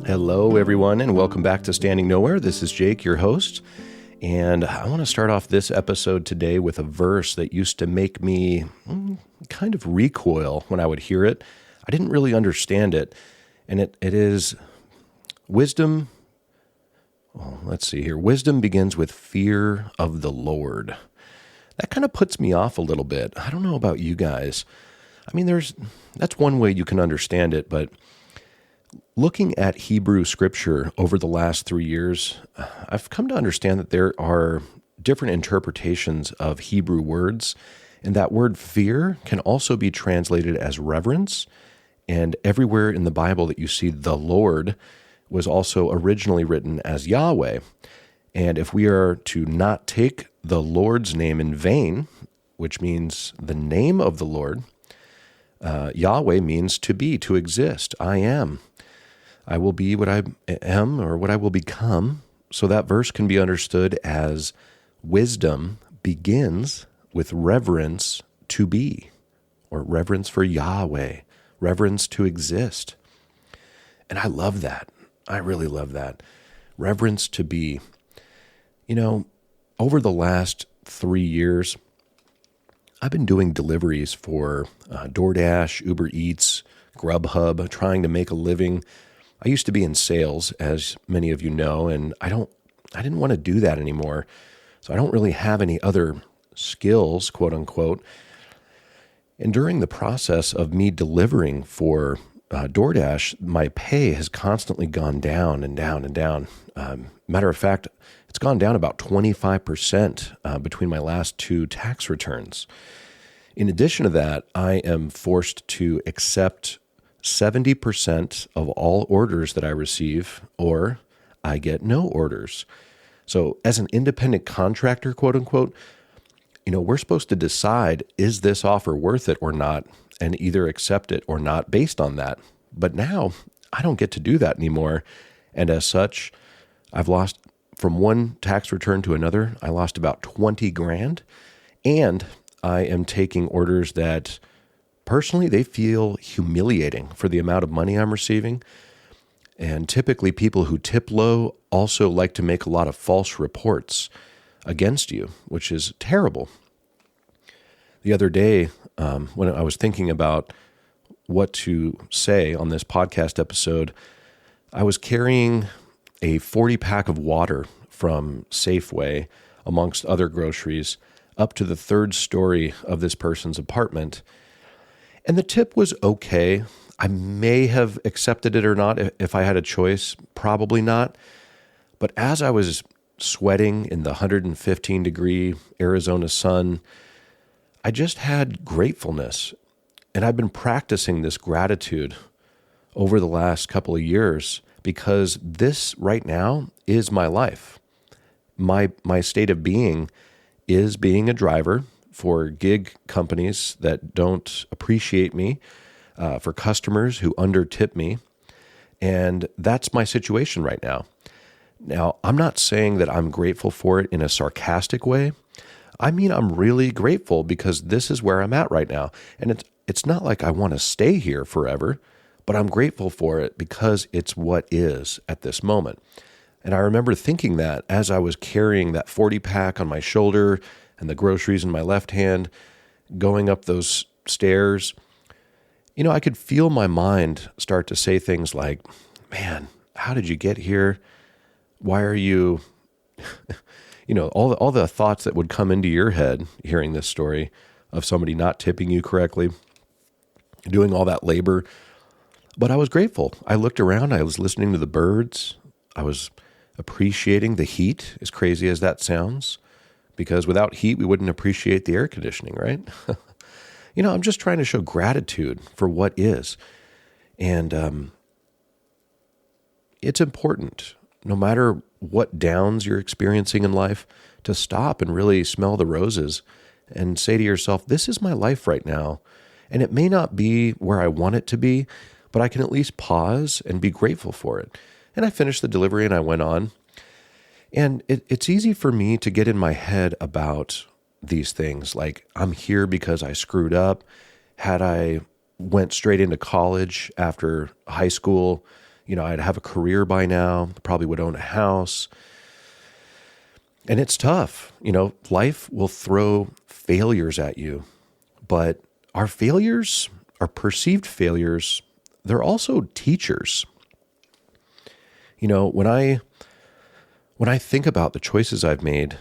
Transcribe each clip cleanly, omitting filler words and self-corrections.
Hello, everyone, and welcome back to Standing Nowhere. This is Jake, your host, and I want to start off this episode today with a verse that used to make me kind of recoil when I would hear it. I didn't really understand it, and it is wisdom. Well, let's see here. Wisdom begins with fear of the Lord. That kind of puts me off a little bit. I don't know about you guys. I mean, that's one way you can understand it, but looking at Hebrew scripture over the last 3 years, I've come to understand that there are different interpretations of Hebrew words, and that word fear can also be translated as reverence, and everywhere in the Bible that you see the Lord was also originally written as Yahweh. And if we are to not take the Lord's name in vain, which means the name of the Lord, Yahweh means to be, to exist. I am. I will be what I am or what I will become. So that verse can be understood as wisdom begins with reverence to be, or reverence for Yahweh, reverence to exist. And I love that. I really love that. Reverence to be. You know, over the last 3 years, I've been doing deliveries for DoorDash, Uber Eats, Grubhub, trying to make a living. I used to be in sales, as many of you know, and I didn't want to do that anymore. So I don't really have any other skills, quote unquote. And during the process of me delivering for DoorDash, my pay has constantly gone down and down and down. Matter of fact, it's gone down about 25% between my last 2 tax returns. In addition to that, I am forced to accept 70% of all orders that I receive, or I get no orders. So as an independent contractor, quote unquote, we're supposed to decide, is this offer worth it or not, and either accept it or not based on that. But now I don't get to do that anymore. And as such, I've lost from one tax return to another, I lost about 20 grand. And I am taking orders that personally, they feel humiliating for the amount of money I'm receiving. And typically people who tip low also like to make a lot of false reports against you, which is terrible. The other day, when I was thinking about what to say on this podcast episode, I was carrying a 40-pack of water from Safeway, amongst other groceries, up to the 3rd story of this person's apartment. And the tip was okay. I may have accepted it or not if I had a choice. Probably not. But as I was sweating in the 115-degree Arizona sun, I just had gratefulness. And I've been practicing this gratitude over the last couple of years because this right now is my life. My state of being is being a driver for gig companies that don't appreciate me, for customers who undertip me. And that's my situation right now. Now, I'm not saying that I'm grateful for it in a sarcastic way. I mean, I'm really grateful because this is where I'm at right now. And it's not like I want to stay here forever, but I'm grateful for it because it's what is at this moment. And I remember thinking that as I was carrying that 40-pack on my shoulder and the groceries in my left hand, going up those stairs, I could feel my mind start to say things like, man, how did you get here? Why are you, all the thoughts that would come into your head hearing this story of somebody not tipping you correctly, doing all that labor. But I was grateful. I looked around, I was listening to the birds, I was appreciating the heat, as crazy as that sounds. Because without heat, we wouldn't appreciate the air conditioning, right? I'm just trying to show gratitude for what is. And it's important, no matter what downs you're experiencing in life, to stop and really smell the roses and say to yourself, this is my life right now. And it may not be where I want it to be, but I can at least pause and be grateful for it. And I finished the delivery and I went on. And it's easy for me to get in my head about these things. Like, I'm here because I screwed up. Had I went straight into college after high school, I'd have a career by now, probably would own a house. And it's tough. Life will throw failures at you, but our failures, our perceived failures, they're also teachers. When I think about the choices I've made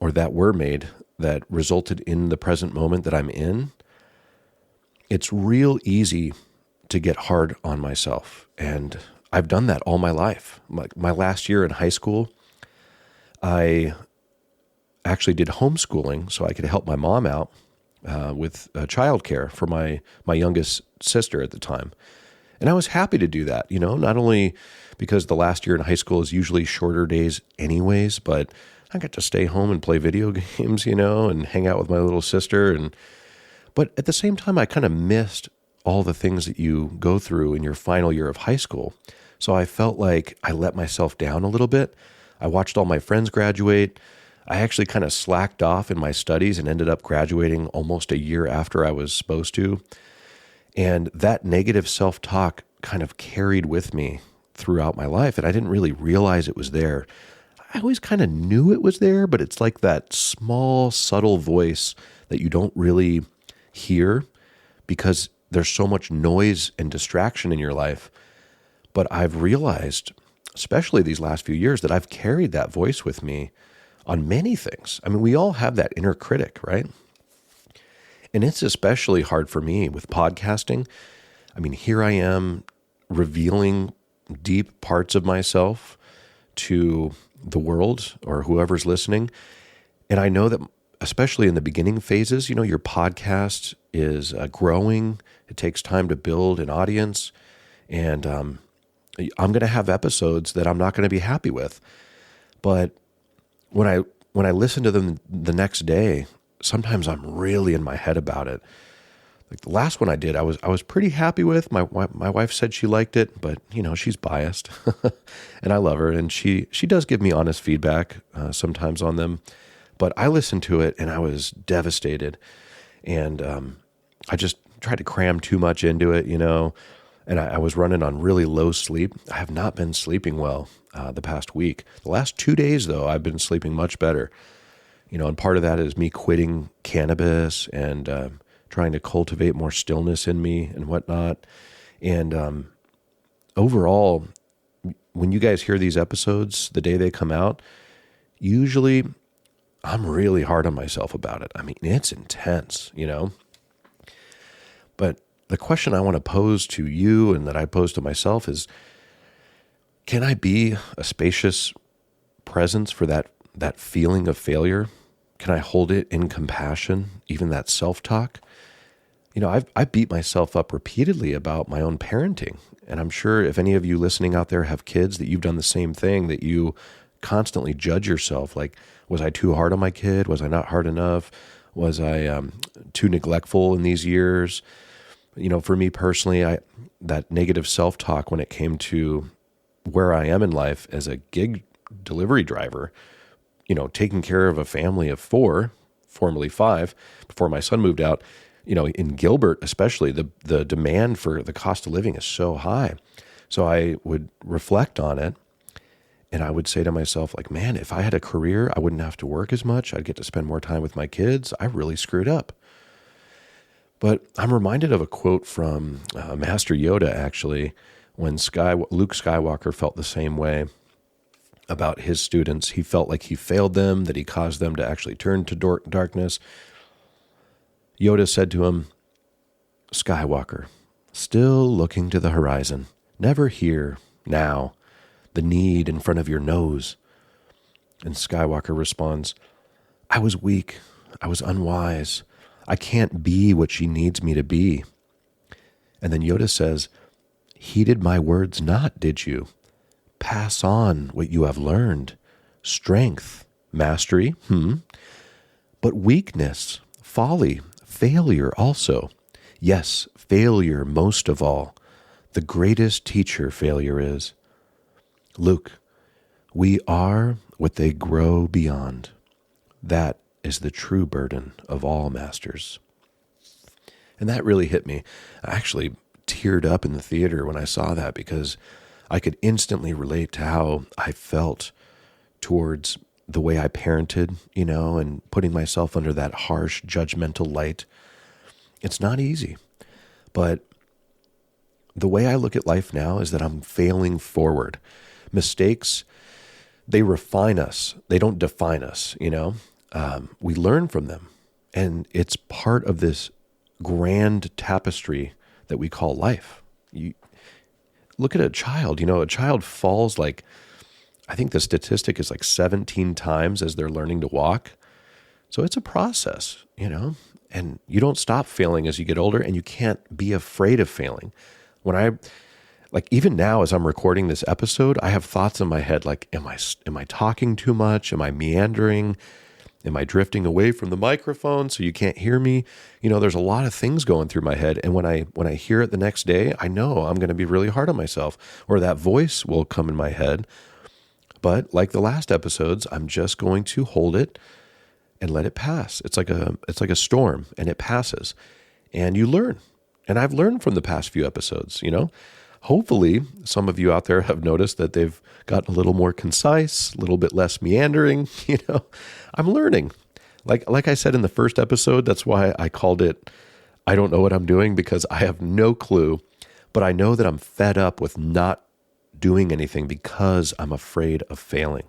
or that were made that resulted in the present moment that I'm in, it's real easy to get hard on myself. And I've done that all my life. My last year in high school, I actually did homeschooling so I could help my mom out with childcare for my youngest sister at the time. And I was happy to do that, not only because the last year in high school is usually shorter days anyways, but I got to stay home and play video games, and hang out with my little sister. But at the same time, I kind of missed all the things that you go through in your final year of high school. So I felt like I let myself down a little bit. I watched all my friends graduate. I actually kind of slacked off in my studies and ended up graduating almost a year after I was supposed to. And that negative self-talk kind of carried with me throughout my life, and I didn't really realize it was there. I always kind of knew it was there, but it's like that small, subtle voice that you don't really hear because there's so much noise and distraction in your life. But I've realized, especially these last few years, that I've carried that voice with me on many things. I mean, we all have that inner critic, right? And it's especially hard for me with podcasting. I mean, here I am revealing deep parts of myself to the world or whoever's listening. And I know that especially in the beginning phases, your podcast is growing. It takes time to build an audience. And I'm going to have episodes that I'm not going to be happy with. But when I listen to them the next day, sometimes I'm really in my head about it. Like the last one I did, I was pretty happy with. My wife said she liked it, but she's biased, and I love her, and she does give me honest feedback sometimes on them. But I listened to it and I was devastated, and I just tried to cram too much into it, and I was running on really low sleep. I have not been sleeping well the past week. The last 2 days, though, I've been sleeping much better. And part of that is me quitting cannabis and trying to cultivate more stillness in me and whatnot. And overall, when you guys hear these episodes, the day they come out, usually I'm really hard on myself about it. I mean, it's intense, But the question I want to pose to you and that I pose to myself is, can I be a spacious presence for that feeling of failure? Can I hold it in compassion, even that self-talk? I beat myself up repeatedly about my own parenting. And I'm sure if any of you listening out there have kids, that you've done the same thing, that you constantly judge yourself. Like, was I too hard on my kid? Was I not hard enough? Was I too neglectful in these years? For me personally, that negative self-talk when it came to where I am in life as a gig delivery driver, taking care of a family of 4, formerly 5, before my son moved out, in Gilbert especially, the demand for the cost of living is so high. So I would reflect on it, and I would say to myself, like, man, if I had a career, I wouldn't have to work as much. I'd get to spend more time with my kids. I really screwed up. But I'm reminded of a quote from Master Yoda, actually, when Luke Skywalker felt the same way about his students. He felt like he failed them, that he caused them to actually turn to darkness. Yoda said to him, "Skywalker, still looking to the horizon, never here, now, the need in front of your nose." And Skywalker responds, "I was weak, I was unwise, I can't be what she needs me to be." And then Yoda says, "Heeded my words not, did you? Pass on what you have learned. Strength, mastery, but weakness, folly, failure also. Yes, failure most of all. The greatest teacher failure is. Luke, we are what they grow beyond. That is the true burden of all masters." And that really hit me. Actually, teared up in the theater when I saw that because I could instantly relate to how I felt towards the way I parented, and putting myself under that harsh, judgmental light. It's not easy. But the way I look at life now is that I'm failing forward. Mistakes, they refine us. They don't define us, We learn from them. And it's part of this grand tapestry that we call life. You look at a child, a child falls I think the statistic is 17 times as they're learning to walk. So it's a process, and you don't stop failing as you get older, and you can't be afraid of failing. When even now, as I'm recording this episode, I have thoughts in my head am I talking too much? Am I meandering? Am I drifting away from the microphone so you can't hear me? There's a lot of things going through my head. And when I hear it the next day, I know I'm going to be really hard on myself, or that voice will come in my head. But like the last episodes, I'm just going to hold it and let it pass. It's like a storm, and it passes, and you learn. And I've learned from the past few episodes, Hopefully, some of you out there have noticed that they've gotten a little more concise, a little bit less meandering. I'm learning. Like I said in the first episode, that's why I called it, I don't know what I'm doing, because I have no clue, but I know that I'm fed up with not doing anything because I'm afraid of failing.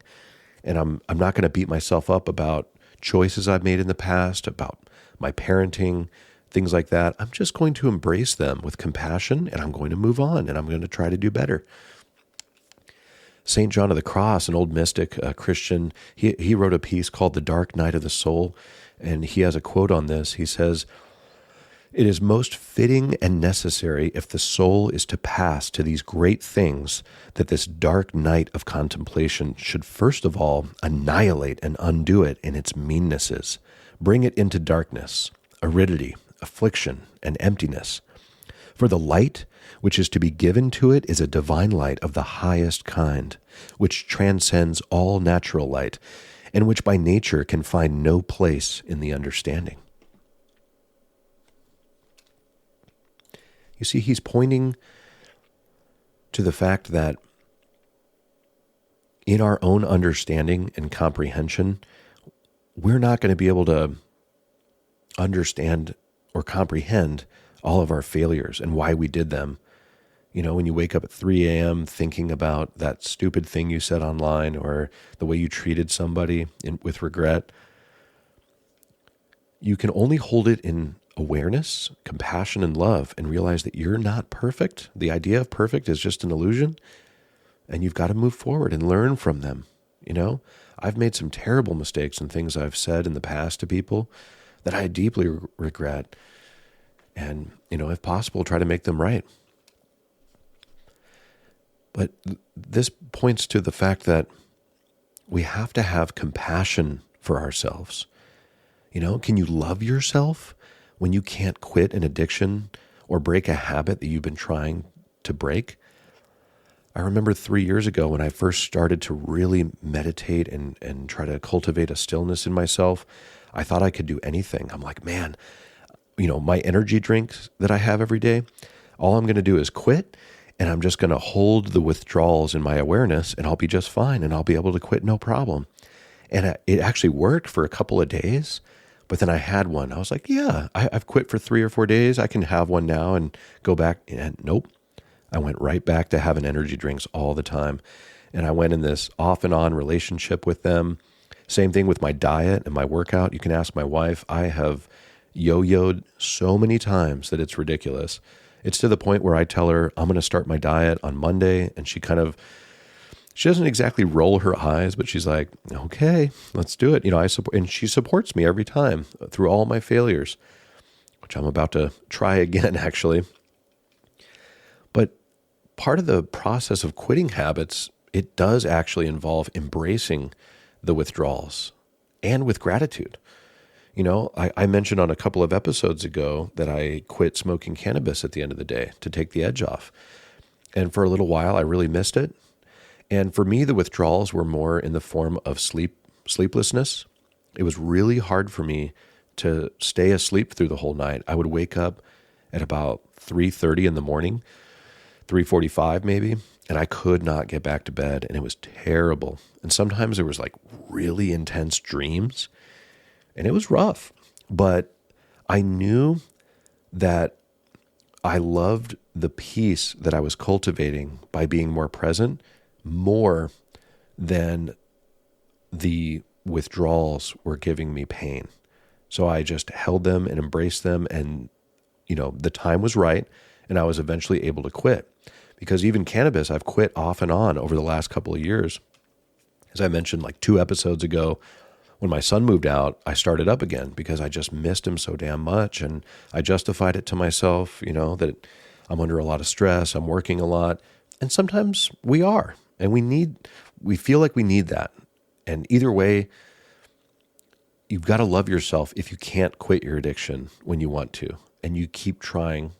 And I'm not going to beat myself up about choices I've made in the past, about my parenting, things like that. I'm just going to embrace them with compassion, and I'm going to move on, and I'm going to try to do better. St. John of the Cross, an old mystic, a Christian, he wrote a piece called The Dark Night of the Soul, and he has a quote on this. He says, "It is most fitting and necessary, if the soul is to pass to these great things, that this dark night of contemplation should first of all annihilate and undo it in its meannesses, bring it into darkness, aridity, affliction, and emptiness. For the light which is to be given to it is a divine light of the highest kind, which transcends all natural light, and which by nature can find no place in the understanding." You see, he's pointing to the fact that in our own understanding and comprehension, we're not going to be able to understand or comprehend all of our failures and why we did them. When you wake up at 3 a.m. thinking about that stupid thing you said online, or the way you treated somebody with regret, you can only hold it in awareness, compassion, and love, and realize that you're not perfect. The idea of perfect is just an illusion, and you've got to move forward and learn from them. I've made some terrible mistakes and things I've said in the past to people that I deeply regret, and, if possible, try to make them right. But this points to the fact that we have to have compassion for ourselves. Can you love yourself when you can't quit an addiction or break a habit that you've been trying to break? I remember 3 years ago when I first started to really meditate and try to cultivate a stillness in myself, I thought I could do anything. I'm like, man, my energy drinks that I have every day, all I'm going to do is quit, and I'm just going to hold the withdrawals in my awareness, and I'll be just fine, and I'll be able to quit no problem. And it actually worked for a couple of days, but then I had one. I was like, yeah, I've quit for 3 or 4 days. I can have one now and go back. And nope, I went right back to having energy drinks all the time. And I went in this off and on relationship with them. Same thing with my diet and my workout. You can ask my wife. I have yo-yoed so many times that it's ridiculous. It's to the point where I tell her I'm going to start my diet on Monday, and she doesn't exactly roll her eyes, but she's like, okay, let's do it. And she supports me every time through all my failures, which I'm about to try again, actually. But part of the process of quitting habits, it does actually involve embracing the withdrawals and with gratitude. I mentioned on a couple of episodes ago that I quit smoking cannabis at the end of the day to take the edge off. And for a little while, I really missed it. And for me, the withdrawals were more in the form of sleeplessness. It was really hard for me to stay asleep through the whole night. I would wake up at about 3:30 in the morning, 3:45 maybe, and I could not get back to bed, and it was terrible. And sometimes there was like really intense dreams, and it was rough. But I knew that I loved the peace that I was cultivating by being more present more than the withdrawals were giving me pain. So I just held them and embraced them, and the time was right, and I was eventually able to quit. Because even cannabis, I've quit off and on over the last couple of years. As I mentioned like 2 episodes ago, when my son moved out, I started up again because I just missed him so damn much. And I justified it to myself, that I'm under a lot of stress, I'm working a lot. And sometimes we are, and we feel like we need that. And either way, you've got to love yourself if you can't quit your addiction when you want to. And you keep trying,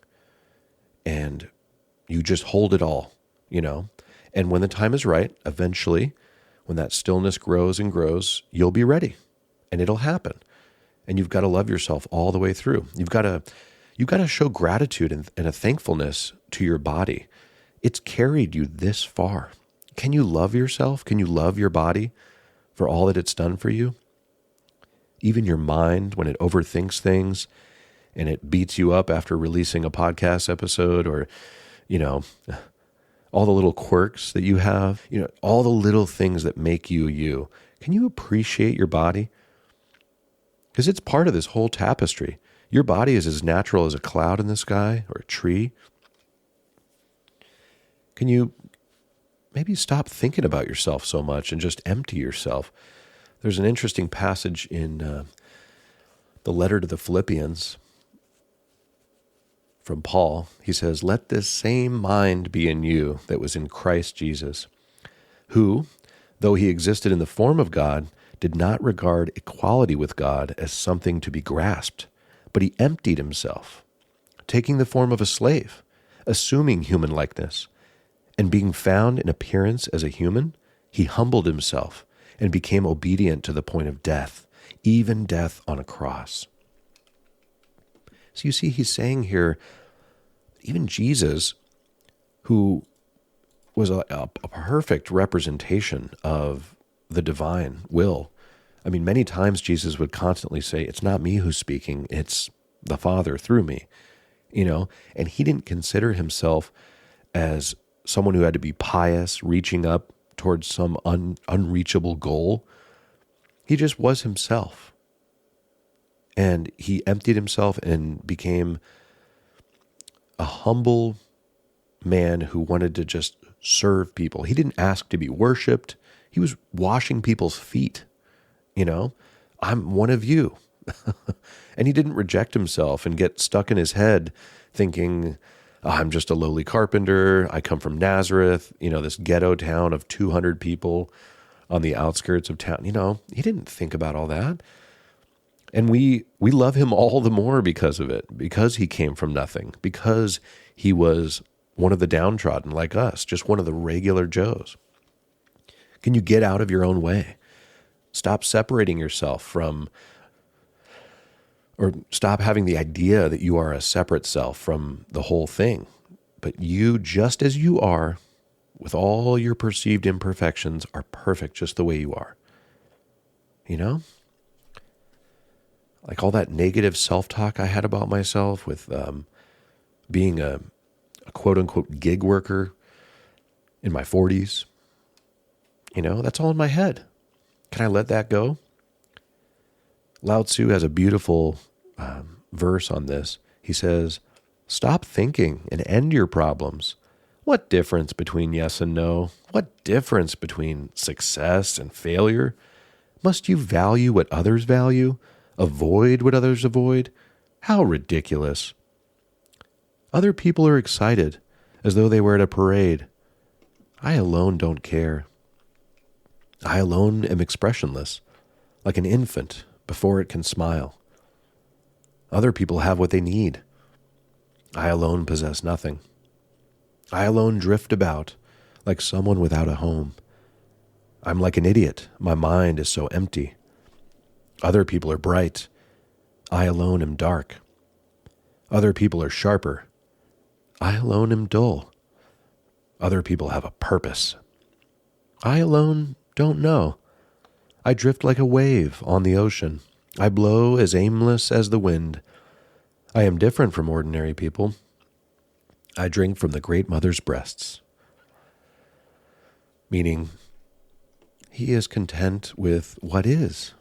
and you just hold it all, And when the time is right, eventually, when that stillness grows and grows, you'll be ready, and it'll happen. And you've got to love yourself all the way through. You've got to show gratitude and a thankfulness to your body. It's carried you this far. Can you love yourself? Can you love your body for all that it's done for you? Even your mind, when it overthinks things and it beats you up after releasing a podcast episode, or, all the little quirks that you have, all the little things that make you you. Can you appreciate your body? Because it's part of this whole tapestry. Your body is as natural as a cloud in the sky or a tree. Can you maybe stop thinking about yourself so much and just empty yourself? There's an interesting passage in the letter to the Philippians from Paul. He says, "Let this same mind be in you that was in Christ Jesus, who, though he existed in the form of God, did not regard equality with God as something to be grasped, but he emptied himself, taking the form of a slave, assuming human likeness, and being found in appearance as a human, he humbled himself and became obedient to the point of death, even death on a cross." So you see, he's saying here, even Jesus, who was a perfect representation of the divine will. I mean, many times Jesus would constantly say, "It's not me who's speaking, it's the Father through me," and he didn't consider himself as someone who had to be pious, reaching up towards some unreachable goal. He just was himself. And he emptied himself and became a humble man who wanted to just serve people. He didn't ask to be worshiped. He was washing people's feet. I'm one of you. And he didn't reject himself and get stuck in his head thinking, I'm just a lowly carpenter. I come from Nazareth, this ghetto town of 200 people on the outskirts of town. He didn't think about all that. And we love him all the more because of it, because he came from nothing, because he was one of the downtrodden like us, just one of the regular Joes. Can you get out of your own way? Stop separating yourself from, or stop having the idea that you are a separate self from the whole thing. But you, just as you are, with all your perceived imperfections, are perfect just the way you are. Like all that negative self-talk I had about myself with being a quote-unquote gig worker in my 40s, that's all in my head. Can I let that go? Lao Tzu has a beautiful verse on this. He says, "Stop thinking and end your problems. What difference between yes and no? What difference between success and failure? Must you value what others value? Avoid what others avoid? How ridiculous. Other people are excited as though they were at a parade. I alone don't care. I alone am expressionless, like an infant before it can smile. Other people have what they need. I alone possess nothing. I alone drift about like someone without a home. I'm like an idiot. My mind is so empty. Other people are bright. I alone am dark. Other people are sharper. I alone am dull. Other people have a purpose. I alone don't know. I drift like a wave on the ocean. I blow as aimless as the wind. I am different from ordinary people. I drink from the great mother's breasts. Meaning, he is content with what is,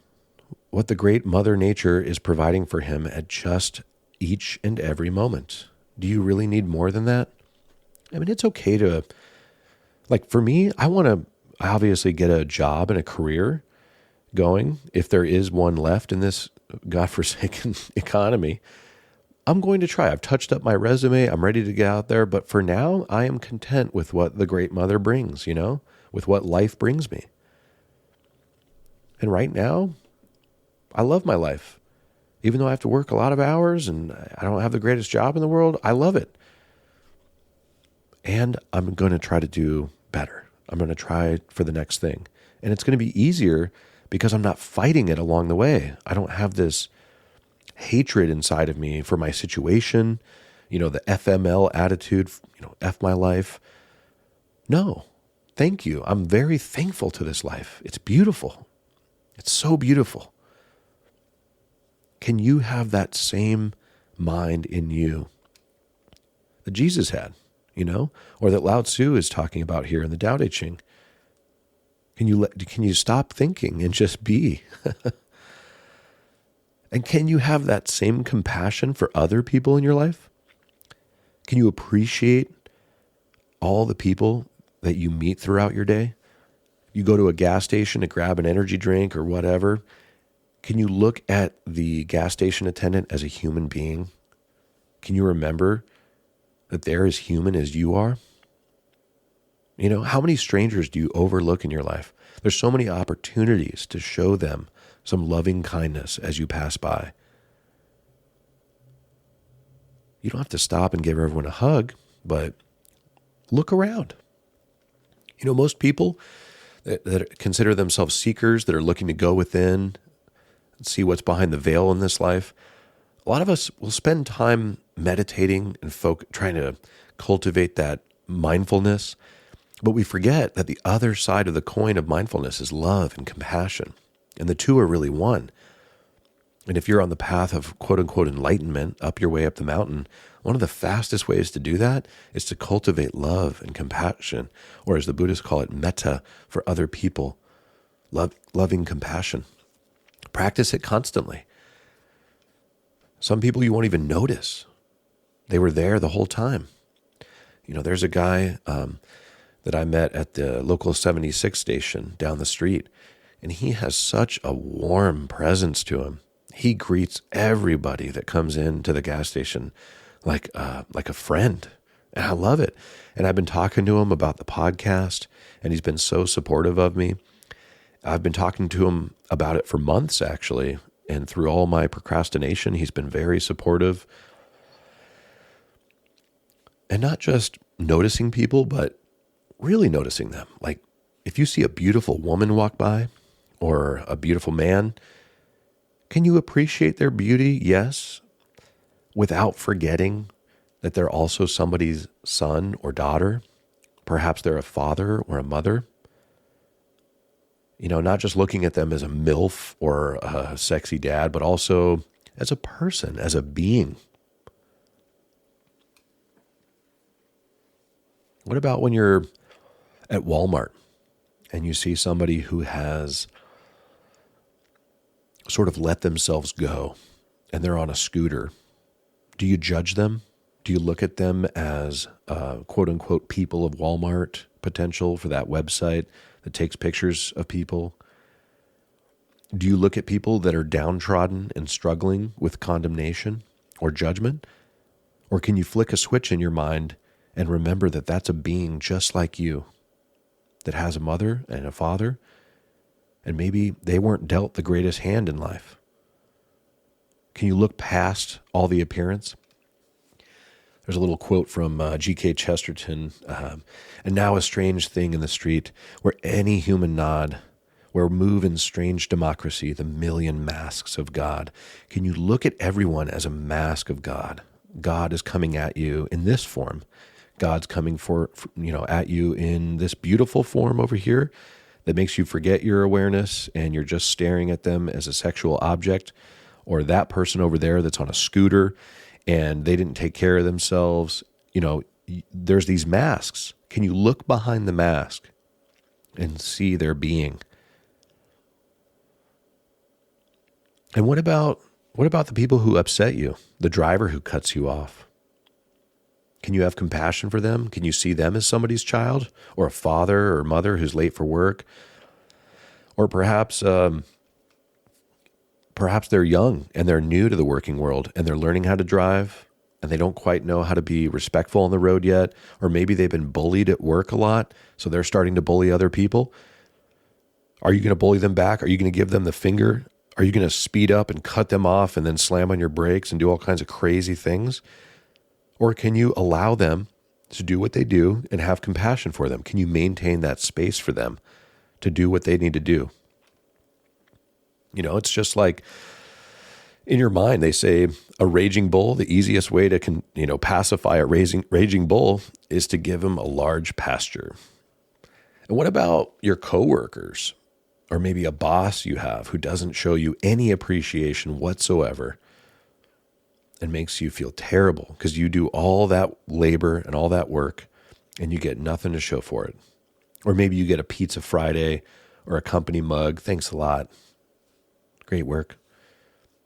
what the great mother nature is providing for him at just each and every moment. Do you really need more than that? I mean, it's okay to, like for me, I want to obviously get a job and a career going. If there is one left in this godforsaken economy, I'm going to try. I've touched up my resume. I'm ready to get out there. But for now, I am content with what the great mother brings, with what life brings me. And right now, I love my life. Even though I have to work a lot of hours and I don't have the greatest job in the world, I love it. And I'm going to try to do better. I'm going to try for the next thing. And it's going to be easier because I'm not fighting it along the way. I don't have this hatred inside of me for my situation, the FML attitude, F my life. No, thank you. I'm very thankful to this life. It's beautiful. It's so beautiful. Can you have that same mind in you that Jesus had, or that Lao Tzu is talking about here in the Tao Te Ching? Can you stop thinking and just be? And can you have that same compassion for other people in your life? Can you appreciate all the people that you meet throughout your day? You go to a gas station to grab an energy drink or whatever. Can you look at the gas station attendant as a human being? Can you remember that they're as human as you are? How many strangers do you overlook in your life? There's so many opportunities to show them some loving kindness as you pass by. You don't have to stop and give everyone a hug, but look around. Most people that consider themselves seekers, that are looking to go within and see what's behind the veil in this life, a lot of us will spend time meditating and trying to cultivate that mindfulness, but we forget that the other side of the coin of mindfulness is love and compassion. And the two are really one. And if you're on the path of quote unquote enlightenment, up your way up the mountain, one of the fastest ways to do that is to cultivate love and compassion, or as the Buddhists call it, metta, for other people, loving compassion. Practice it constantly. Some people you won't even notice. They were there the whole time. There's a guy that I met at the local 76 station down the street, and he has such a warm presence to him. He greets everybody that comes into the gas station like a friend, and I love it. And I've been talking to him about the podcast, and he's been so supportive of me. I've been talking to him about it for months, actually, and through all my procrastination, he's been very supportive. And not just noticing people, but really noticing them. Like, if you see a beautiful woman walk by, or a beautiful man, can you appreciate their beauty? Yes, without forgetting that they're also somebody's son or daughter. Perhaps they're a father or a mother. Not just looking at them as a MILF or a sexy dad, but also as a person, as a being. What about when you're at Walmart and you see somebody who has sort of let themselves go and they're on a scooter? Do you judge them? Do you look at them as quote unquote people of Walmart potential for that website that takes pictures of people? Do you look at people that are downtrodden and struggling with condemnation or judgment? Or can you flick a switch in your mind and remember that that's a being just like you, that has a mother and a father, and maybe they weren't dealt the greatest hand in life? Can you look past all the appearance? There's a little quote from G.K. Chesterton, and now a strange thing in the street, where any human nod, where move in strange democracy the million masks of God. Can you look at everyone as a mask of God, God is coming at you in this form. God's coming at you in this beautiful form over here that makes you forget your awareness and you're just staring at them as a sexual object, or that person over there that's on a scooter and they didn't take care of themselves. There's these masks. Can you look behind the mask and see their being? And what about the people who upset you? The driver who cuts you off? Can you have compassion for them? Can you see them as somebody's child, or a father or mother who's late for work? Or perhaps they're young and they're new to the working world and they're learning how to drive and they don't quite know how to be respectful on the road yet. Or maybe they've been bullied at work a lot, so they're starting to bully other people. Are you going to bully them back? Are you going to give them the finger? Are you going to speed up and cut them off and then slam on your brakes and do all kinds of crazy things? Or can you allow them to do what they do and have compassion for them? Can you maintain that space for them to do what they need to do? It's just like in your mind, they say a raging bull, the easiest way to pacify a raging bull is to give him a large pasture. And what about your coworkers, or maybe a boss you have who doesn't show you any appreciation whatsoever and makes you feel terrible because you do all that labor and all that work and you get nothing to show for it? Or maybe you get a Pizza Friday or a company mug. Thanks a lot. Great work.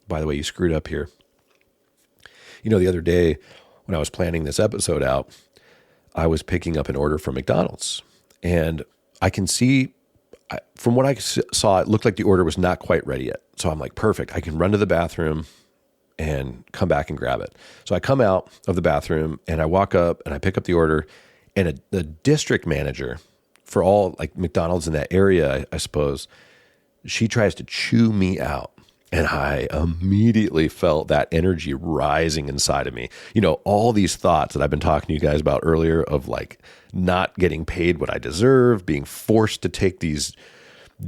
By the way, you screwed up here. The other day when I was planning this episode out, I was picking up an order from McDonald's, and I can see from what I saw, it looked like the order was not quite ready yet. So I'm like, perfect. I can run to the bathroom and come back and grab it. So I come out of the bathroom and I walk up and I pick up the order, and the district manager for all like McDonald's in that area, I suppose, she tries to chew me out. And I immediately felt that energy rising inside of me. All these thoughts that I've been talking to you guys about earlier of like not getting paid what I deserve, being forced to take these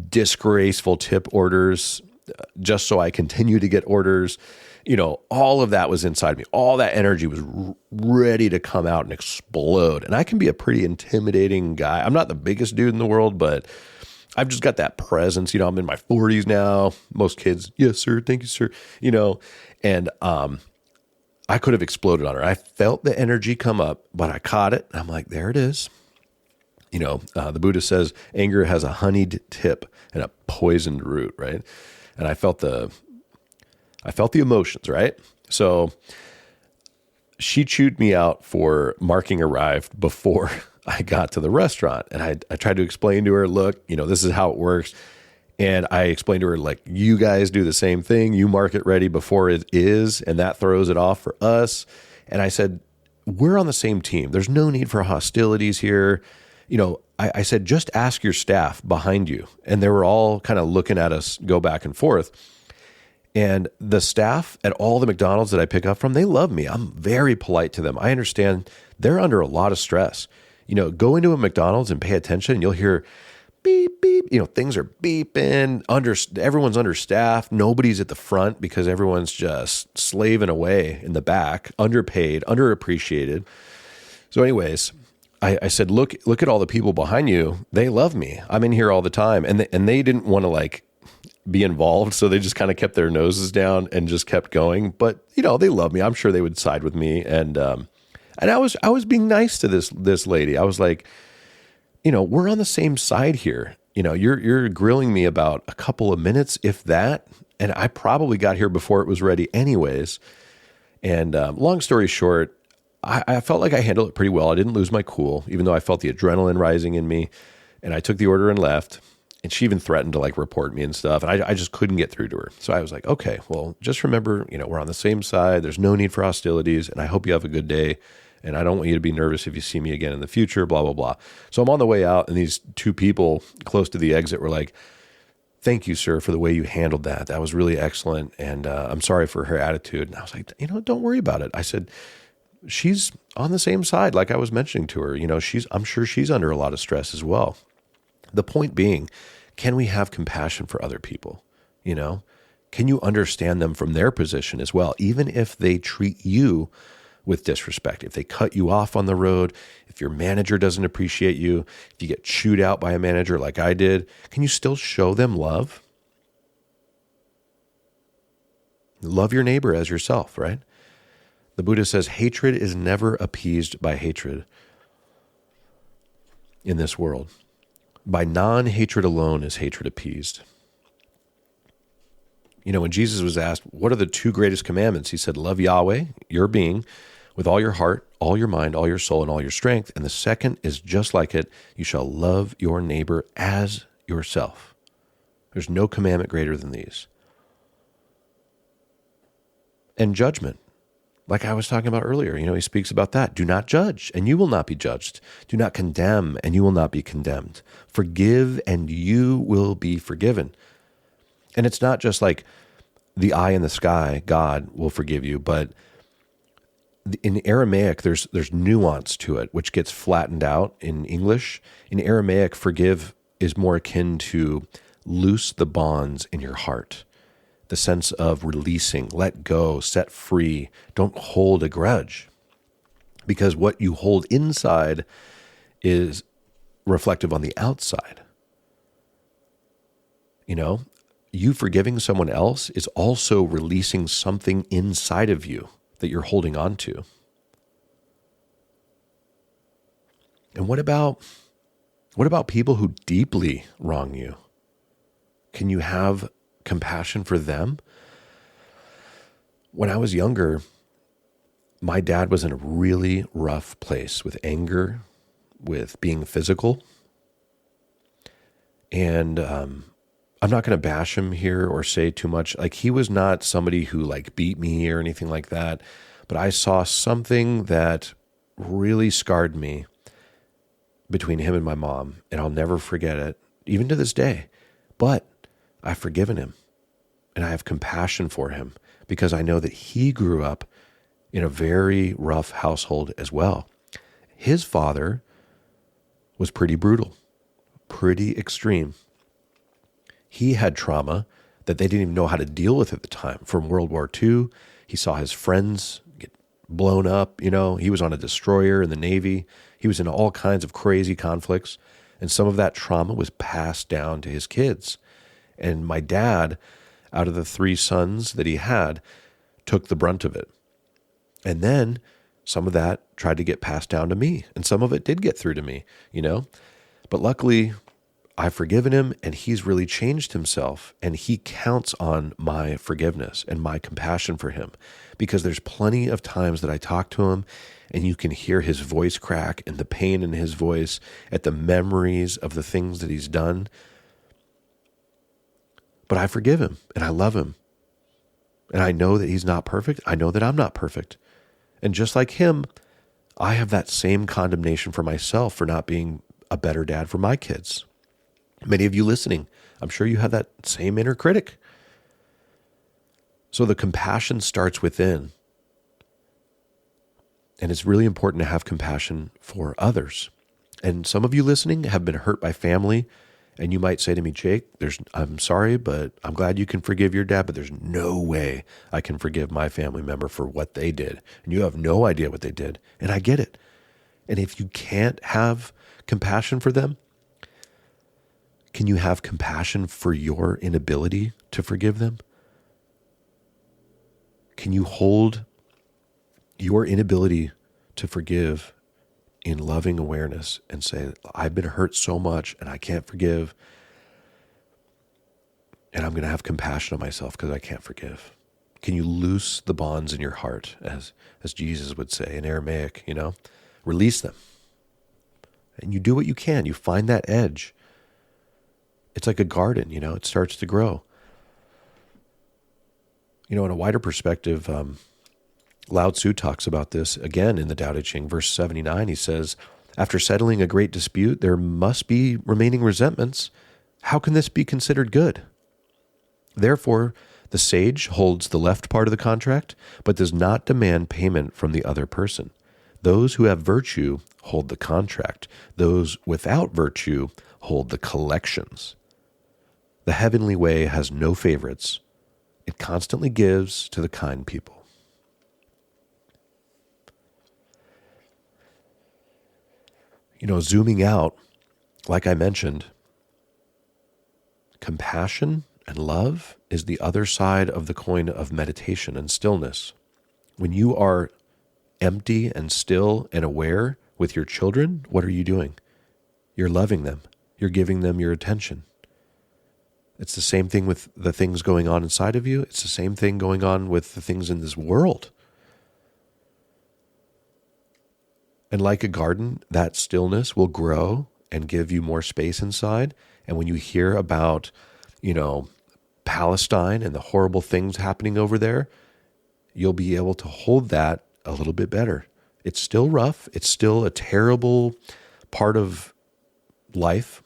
disgraceful tip orders just so I continue to get orders. All of that was inside me. All that energy was ready to come out and explode. And I can be a pretty intimidating guy. I'm not the biggest dude in the world, but I've just got that presence. I'm in my 40s now. Most kids, yes, sir. Thank you, sir. And I could have exploded on her. I felt the energy come up, but I caught it. I'm like, there it is. The Buddha says anger has a honeyed tip and a poisoned root, right? And I felt the emotions, right? So she chewed me out for marking arrived before I got to the restaurant. And I tried to explain to her, look, this is how it works. And I explained to her, like, you guys do the same thing. You mark it ready before it is, and that throws it off for us. And I said, we're on the same team. There's no need for hostilities here. I said, just ask your staff behind you. And they were all kind of looking at us go back and forth. And the staff at all the McDonald's that I pick up from, they love me. I'm very polite to them. I understand they're under a lot of stress. Go into a McDonald's and pay attention, and you'll hear beep, beep. Things are beeping. Everyone's understaffed. Nobody's at the front because everyone's just slaving away in the back, underpaid, underappreciated. So anyways, I said, look at all the people behind you. They love me. I'm in here all the time. And they didn't want to like be involved. So they just kind of kept their noses down and just kept going. But, they love me. I'm sure they would side with me. And I was being nice to this lady. I was like, we're on the same side here. You're grilling me about a couple of minutes, if that. And I probably got here before it was ready anyways. And long story short, I felt like I handled it pretty well. I didn't lose my cool, even though I felt the adrenaline rising in me. And I took the order and left. And she even threatened to like report me and stuff. And I just couldn't get through to her. So I was like, okay, well, just remember, we're on the same side. There's no need for hostilities. And I hope you have a good day. And I don't want you to be nervous if you see me again in the future, blah, blah, blah. So I'm on the way out, and these two people close to the exit were like, thank you, sir, for the way you handled that. That was really excellent. And I'm sorry for her attitude. And I was like, don't worry about it. I said, she's on the same side. Like I was mentioning to her, I'm sure she's under a lot of stress as well. The point being, can we have compassion for other people? Can you understand them from their position as well? Even if they treat you with disrespect. If they cut you off on the road, if your manager doesn't appreciate you, if you get chewed out by a manager like I did, can you still show them love? Love your neighbor as yourself, right? The Buddha says hatred is never appeased by hatred in this world. By non-hatred alone is hatred appeased. You know, when Jesus was asked, what are the two greatest commandments? He said, love Yahweh, your being, with all your heart, all your mind, all your soul, and all your strength. And the second is just like it. You shall love your neighbor as yourself. There's no commandment greater than these. And judgment, like I was talking about earlier, you know, he speaks about that. Do not judge, and you will not be judged. Do not condemn, and you will not be condemned. Forgive, and you will be forgiven. And it's not just like the eye in the sky, God will forgive you, but in Aramaic, there's nuance to it, which gets flattened out in English. In Aramaic, forgive is more akin to loose the bonds in your heart. The sense of releasing, let go, set free. Don't hold a grudge. Because what you hold inside is reflective on the outside. You know, you forgiving someone else is also releasing something inside of you that you're holding on to. And what about people who deeply wrong you? Can you have compassion for them? When I was younger, my dad was in a really rough place with anger, with being physical. And I'm not going to bash him here or say too much. Like, he was not somebody who like beat me or anything like that. But I saw something that really scarred me between him and my mom. And I'll never forget it, even to this day. But I've forgiven him. And I have compassion for him because I know that he grew up in a very rough household as well. His father was pretty brutal, pretty extreme. He had trauma that they didn't even know how to deal with at the time. From World War II, he saw his friends get blown up. You know, he was on a destroyer in the Navy. He was in all kinds of crazy conflicts. And some of that trauma was passed down to his kids. And my dad, out of the 3 sons that he had, took the brunt of it. And then some of that tried to get passed down to me. And some of it did get through to me, you know. But luckily, I've forgiven him, and he's really changed himself, and he counts on my forgiveness and my compassion for him, because there's plenty of times that I talk to him and you can hear his voice crack and the pain in his voice at the memories of the things that he's done. But I forgive him and I love him. And I know that he's not perfect. I know that I'm not perfect. And just like him, I have that same condemnation for myself for not being a better dad for my kids. Many of you listening, I'm sure you have that same inner critic. So the compassion starts within. And it's really important to have compassion for others. And some of you listening have been hurt by family. And you might say to me, Jake, I'm sorry, but I'm glad you can forgive your dad, but there's no way I can forgive my family member for what they did. And you have no idea what they did. And I get it. And if you can't have compassion for them, can you have compassion for your inability to forgive them? Can you hold your inability to forgive in loving awareness and say, I've been hurt so much and I can't forgive, and I'm going to have compassion on myself because I can't forgive? Can you loose the bonds in your heart, as Jesus would say in Aramaic, you know? Release them. And you do what you can. You find that edge. It's like a garden, you know, it starts to grow. You know, in a wider perspective, Lao Tzu talks about this again in the Tao Te Ching, verse 79. He says, after settling a great dispute, there must be remaining resentments. How can this be considered good? Therefore, the sage holds the left part of the contract, but does not demand payment from the other person. Those who have virtue hold the contract. Those without virtue hold the collections. The heavenly way has no favorites. It constantly gives to the kind people. Zooming out, like I mentioned, compassion and love is the other side of the coin of meditation and stillness. When you are empty and still and aware with your children, what are you doing? You're loving them. You're giving them your attention. It's the same thing with the things going on inside of you. It's the same thing going on with the things in this world. And like a garden, that stillness will grow and give you more space inside. And when you hear about, Palestine and the horrible things happening over there, you'll be able to hold that a little bit better. It's still rough. It's still a terrible part of life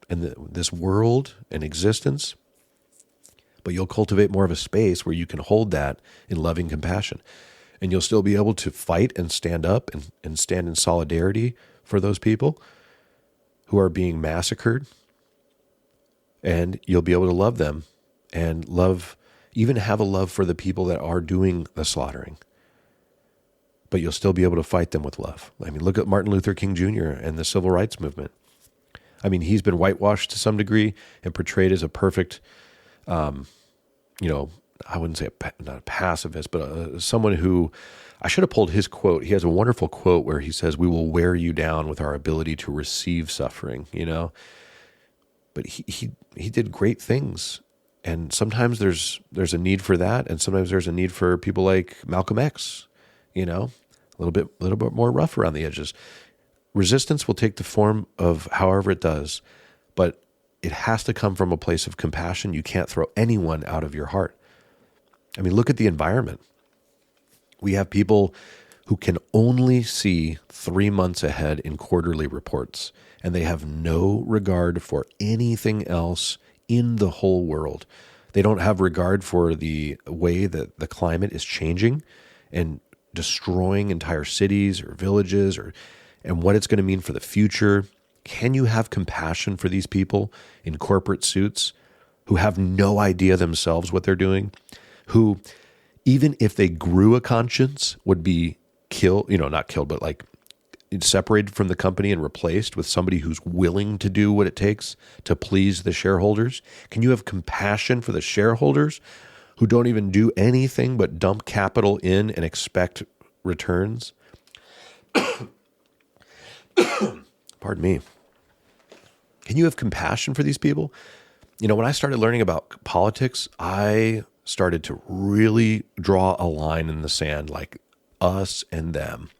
and this world and existence. But you'll cultivate more of a space where you can hold that in loving compassion. And you'll still be able to fight and stand up and stand in solidarity for those people who are being massacred. And you'll be able to love them and even have a love for the people that are doing the slaughtering. But you'll still be able to fight them with love. I mean, look at Martin Luther King Jr. and the civil rights movement. I mean, he's been whitewashed to some degree and portrayed as a perfect, I wouldn't say not a pacifist, but someone who, I should have pulled his quote. He has a wonderful quote where he says, "We will wear you down with our ability to receive suffering," But he did great things. And sometimes there's a need for that. And sometimes there's a need for people like Malcolm X, a little bit more rough around the edges. Resistance will take the form of however it does, but it has to come from a place of compassion. You can't throw anyone out of your heart. I mean, look at the environment. We have people who can only see 3 months ahead in quarterly reports, and they have no regard for anything else in the whole world. They don't have regard for the way that the climate is changing and destroying entire cities or villages and what it's going to mean for the future. Can you have compassion for these people in corporate suits who have no idea themselves what they're doing, who, even if they grew a conscience, would be killed, not killed, but like separated from the company and replaced with somebody who's willing to do what it takes to please the shareholders? Can you have compassion for the shareholders who don't even do anything but dump capital in and expect returns? Pardon me. Can you have compassion for these people? When I started learning about politics, I started to really draw a line in the sand, like us and them.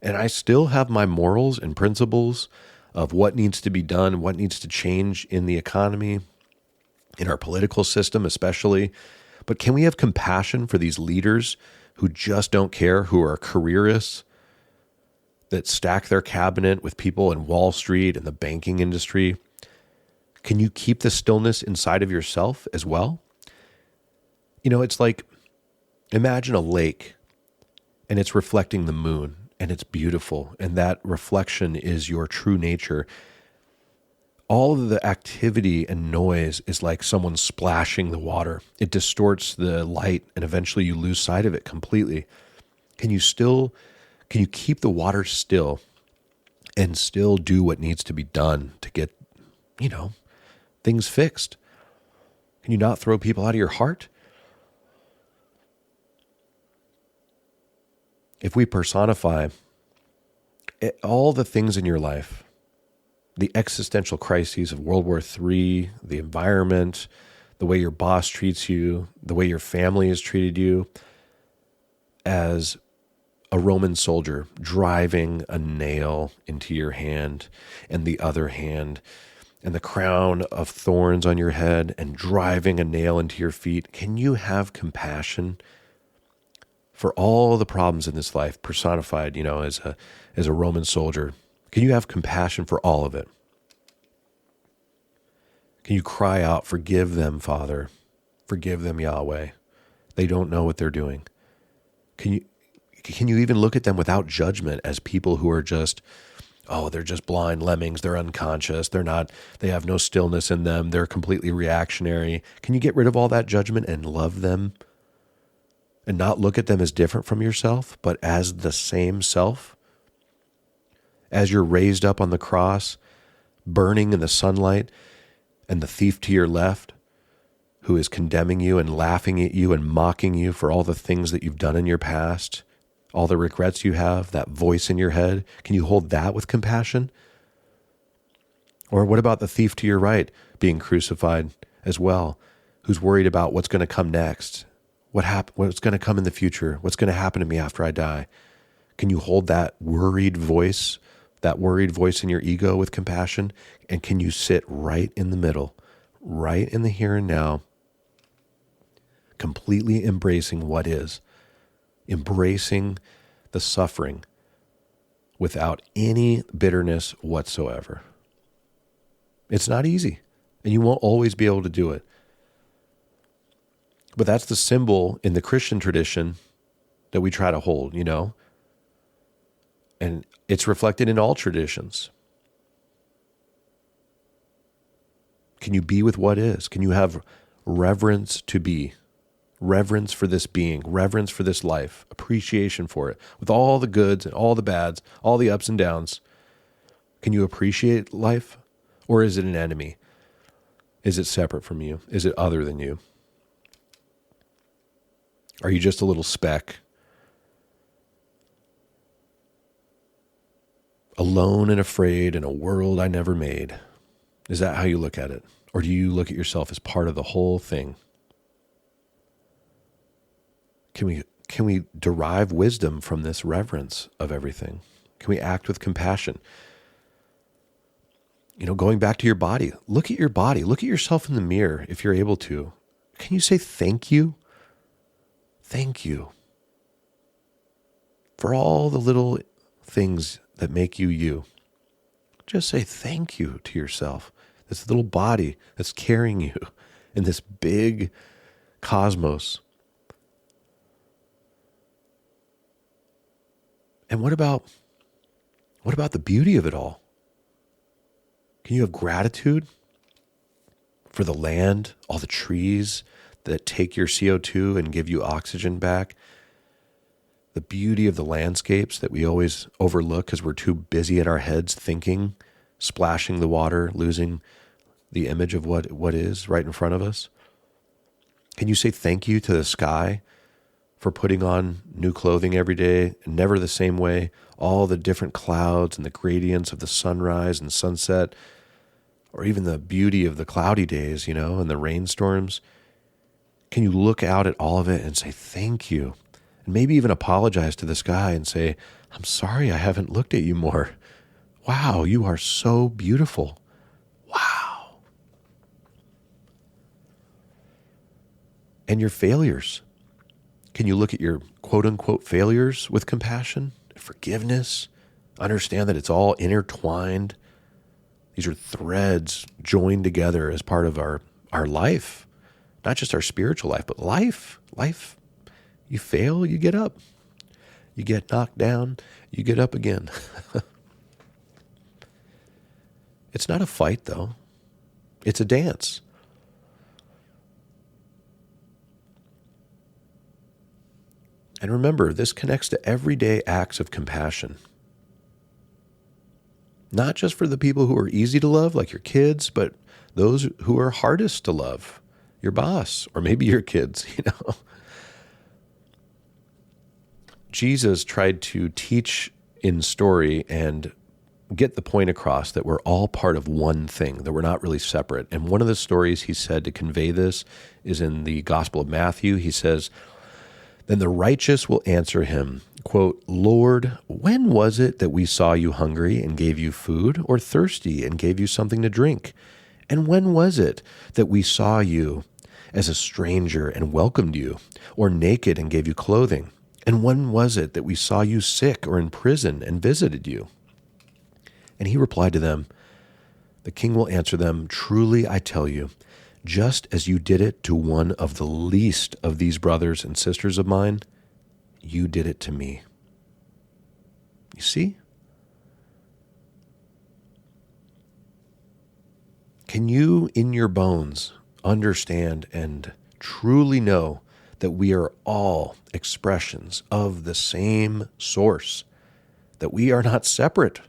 And I still have my morals and principles of what needs to be done, what needs to change in the economy, in our political system especially. But can we have compassion for these leaders who just don't care, who are careerists, that stack their cabinet with people in Wall Street and the banking industry? Can you keep the stillness inside of yourself as well? It's like, imagine a lake and it's reflecting the moon and it's beautiful, and that reflection is your true nature. All of the activity and noise is like someone splashing the water. It distorts the light and eventually you lose sight of it completely. Can you keep the water still and still do what needs to be done to get, things fixed? Can you not throw people out of your heart? If we personify all the things in your life, the existential crises of World War III, the environment, the way your boss treats you, the way your family has treated you, as a Roman soldier driving a nail into your hand and the other hand, and the crown of thorns on your head and driving a nail into your feet, can you have compassion for all the problems in this life personified, as a Roman soldier? Can you have compassion for all of it? Can you cry out, "Forgive them, Father. Forgive them, Yahweh. They don't know what they're doing." Can you even look at them without judgment as people who are just, they're just blind lemmings, they're unconscious, they have no stillness in them, they're completely reactionary? Can you get rid of all that judgment and love them and not look at them as different from yourself, but as the same self? as you're raised up on the cross, burning in the sunlight, and the thief to your left, who is condemning you and laughing at you and mocking you for all the things that you've done in your past, all the regrets you have, that voice in your head, can you hold that with compassion? Or what about the thief to your right being crucified as well, who's worried about what's going to come next, what's going to come in the future, what's going to happen to me after I die? Can you hold that worried voice in your ego with compassion? And can you sit right in the middle, right in the here and now, completely embracing what is, embracing the suffering without any bitterness whatsoever? It's not easy, and you won't always be able to do it. But that's the symbol in the Christian tradition that we try to hold, and it's reflected in all traditions. Can you be with what is? Can you have reverence to be? Reverence for this being, reverence for this life, appreciation for it, with all the goods and all the bads, all the ups and downs. Can you appreciate life? Or is it an enemy? Is it separate from you? Is it other than you? Are you just a little speck? Alone and afraid in a world I never made. Is that how you look at it? Or do you look at yourself as part of the whole thing? Can we derive wisdom from this reverence of everything? Can we act with compassion? Going back to your body, look at yourself in the mirror if you're able to. Can you say thank you? Thank you for all the little things that make you you. Just say thank you to yourself. This little body that's carrying you in this big cosmos. And what about the beauty of it all? Can you have gratitude for the land, all the trees that take your CO2 and give you oxygen back? The beauty of the landscapes that we always overlook because we're too busy in our heads thinking, splashing the water, losing the image of what is right in front of us. Can you say thank you to the sky for putting on new clothing every day, never the same way, all the different clouds and the gradients of the sunrise and sunset, or even the beauty of the cloudy days, and the rainstorms? Can you look out at all of it and say thank you? And maybe even apologize to the sky and say, I'm sorry I haven't looked at you more. Wow, you are so beautiful. Wow. And your failures. Can you look at your quote-unquote failures with compassion, forgiveness, understand that it's all intertwined? These are threads joined together as part of our life, not just our spiritual life, but life. Life, you fail, you get up. You get knocked down, you get up again. It's not a fight, though. It's a dance. And remember, this connects to everyday acts of compassion. Not just for the people who are easy to love, like your kids, but those who are hardest to love, your boss, or maybe your kids, Jesus tried to teach in story and get the point across that we're all part of one thing, that we're not really separate. And one of the stories he said to convey this is in the Gospel of Matthew. He says, then the righteous will answer him, quote, Lord, when was it that we saw you hungry and gave you food, or thirsty and gave you something to drink? And when was it that we saw you as a stranger and welcomed you, or naked and gave you clothing? And when was it that we saw you sick or in prison and visited you? And he replied to them, the king will answer them, truly I tell you, just as you did it to one of the least of these brothers and sisters of mine, you did it to me. You see? Can you, in your bones, understand and truly know that we are all expressions of the same source, that we are not separate,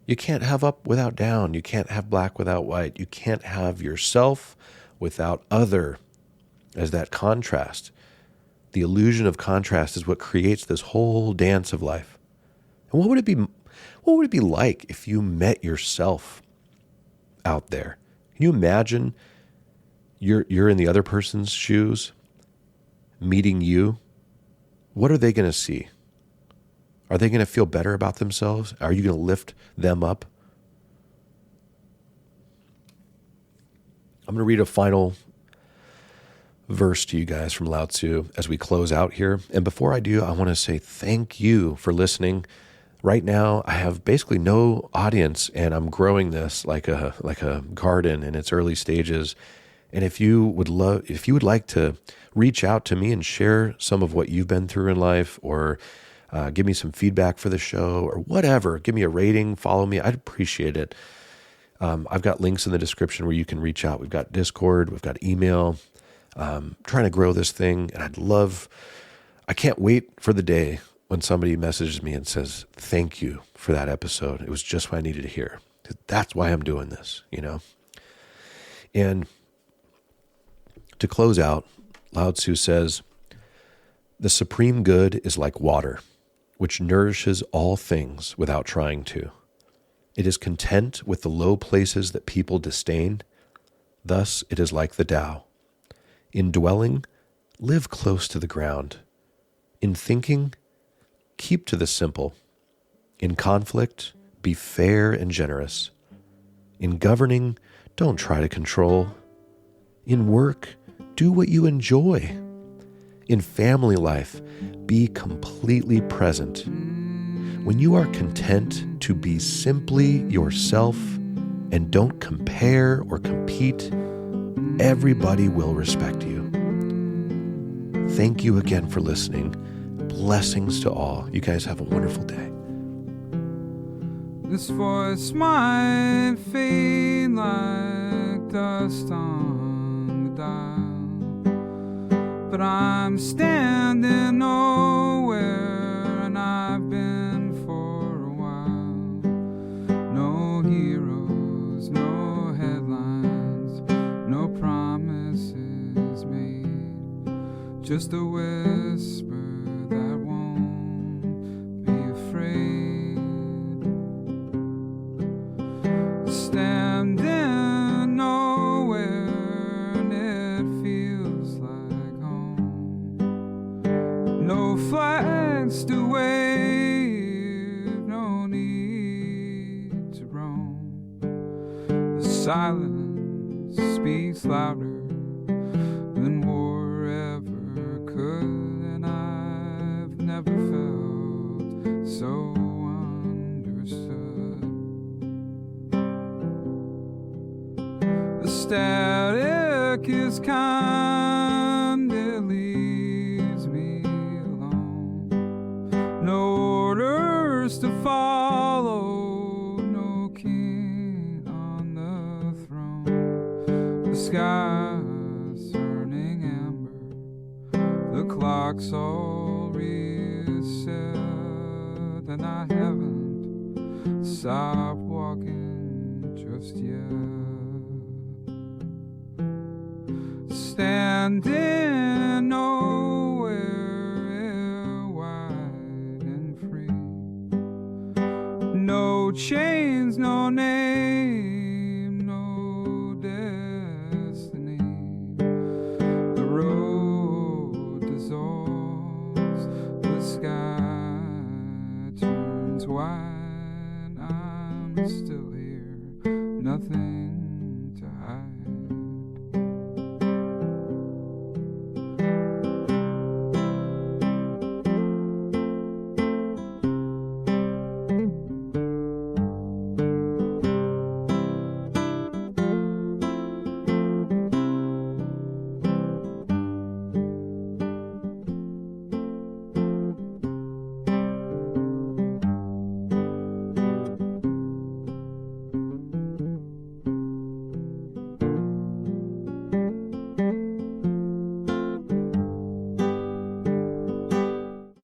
You can't have up without down. You can't have black without white. You can't have yourself without other, as that contrast. The illusion of contrast is what creates this whole dance of life. And what would it be like if you met yourself out there? Can you imagine you're in the other person's shoes, meeting you? What are they going to see? Are they going to feel better about themselves? Are you going to lift them up? I'm going to read a final verse to you guys from Lao Tzu as we close out here. And before I do, I want to say thank you for listening. Right now, I have basically no audience, and I'm growing this like a garden in its early stages. And if you would like to reach out to me and share some of what you've been through in life, or give me some feedback for the show, or whatever, give me a rating, follow me, I'd appreciate it. I've got links in the description where you can reach out. We've got Discord, we've got email. Trying to grow this thing, and I can't wait for the day when somebody messages me and says, thank you for that episode. It was just what I needed to hear. That's why I'm doing this, And to close out, Lao Tzu says, the supreme good is like water, which nourishes all things without trying to. It is content with the low places that people disdain. Thus it is like the Tao. In dwelling, live close to the ground. In thinking, keep to the simple. In conflict, be fair and generous. In governing, don't try to control. In work, do what you enjoy. In family life, be completely present. When you are content to be simply yourself and don't compare or compete, everybody will respect you. Thank you again for listening. Blessings to all. You guys have a wonderful day. This voice might fade like dust on the dial, but I'm standing nowhere, and I've been for a while. No heroes, no headlines, no promises made, just a whisper that won't be afraid. Standing nowhere, and it feels like home. No flags to wave, no need to roam. The silence speaks louder than war ever could, and I've never felt so understood. The static is kind, it leaves me alone. No orders to follow, no king on the throne. The sky's turning amber, the clock's all reset, and I haven't stopped walking just yet. Standing nowhere, wide and free. No chains, no name, no destiny. The road dissolves, the sky turns white. I'm still here, nothing